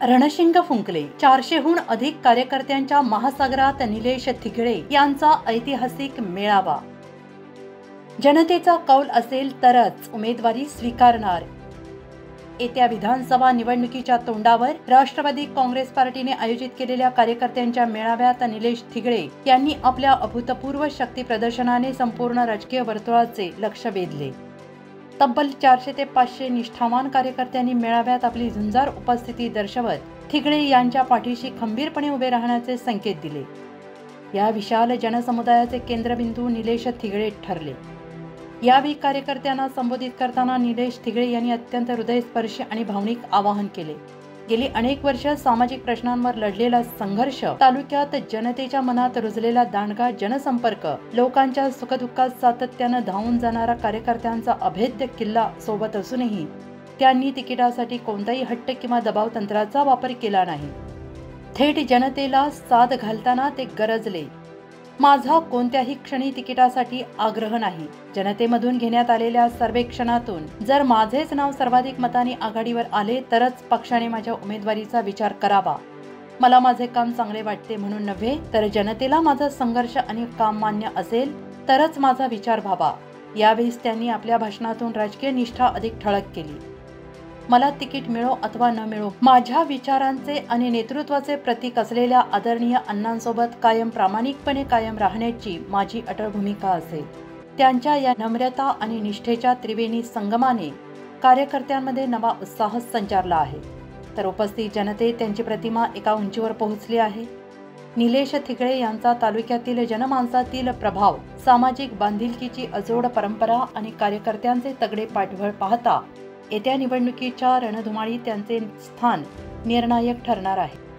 रणशिंग फुंकले. 400हून अधिक कार्यकर्त्यांच्या महासागरात निलेश थिगळे यांचा ऐतिहासिक मेळावा. जनतेचा कौल असेल तरच उमेदवारी स्वीकारणार. येत्या विधानसभा निवडणुकीच्या तोंडावर राष्ट्रवादी काँग्रेस पार्टीने आयोजित केलेल्या कार्यकर्त्यांच्या मेळाव्यात निलेश थिगळे यांनी आपल्या अभूतपूर्व शक्ती प्रदर्शनाने संपूर्ण राजकीय वर्तुळाचे लक्ष वेधले. तब्बल 400 ते 500 निष्ठावान कार्यकर्त्यांनी मेळाव्यात आपली झुंजार उपस्थिती दर्शवत थिगळे यांच्या पाठीशी खंबीरपणे उभे राहण्याचे संकेत दिले. या विशाल जनसमुदायाचे केंद्रबिंदू निलेश थिगळे ठरले. यावेळी कार्यकर्त्यांना संबोधित करताना निलेश थिगळे यांनी अत्यंत हृदयस्पर्शी आणि भावनिक आवाहन केले. गेली अनेक वर्ष सामाजिक प्रश्नांवर लढलेला संघर्ष, तालुक्यात जनतेच्या मनात रुजलेला दांडगा जनसंपर्क, लोकांच्या सुखदुःखात सातत्यानं धावून जाणारा कार्यकर्त्यांचा अभेद्य किल्ला सोबत असूनही त्यांनी तिकिटासाठी कोणताही हट्ट किंवा दबाव तंत्राचा वापर केला नाही. थेट जनतेला साथ घालताना ते गरजले, माझा कोणत्याही क्षणी तिकिटासाठी आग्रह नाही. जनतेमधून घेण्यात आलेल्या सर्वेक्षणातून जर माझेच नाव सर्वाधिक मतांनी आघाडीवर आले तरच पक्षाने माझ्या उमेदवारीचा विचार करावा. मला माझे काम चांगले वाटते म्हणून नव्हे, तर जनतेला माझा संघर्ष आणि काम मान्य असेल तरच माझा विचार व्हावा. यावेळी त्यांनी आपल्या भाषणातून राजकीय निष्ठा अधिक ठळक केली. मला तिकीट मिळो अथवा न मिळो, माझ्या विचारांचे आणि नेतृत्वाचे प्रतीक असलेल्या आदरणीय अण्णांसोबत कायम प्रामाणिकपणे कायम राहण्याची माझी अटळ भूमिका असेल. त्यांच्या या नम्रता आणि निष्ठेच्या त्रिवेणी संगमाने कार्यकर्त्यांमध्ये नवा उत्साह संचारला आहे. तर उपस्थित जनतेत त्यांची प्रतिमा एका उंचीवर पोहोचली आहे. निलेश थिगळे यांचा तालुक्यातील जनमानसातील प्रभाव, सामाजिक बांधिलकीची अजोड परंपरा आणि कार्यकर्त्यांचे तगडे पाठबळ पाहता येत्या निवडणुकीच्या रणधुमाळीत त्यांचे स्थान निर्णायक ठरणार आहे.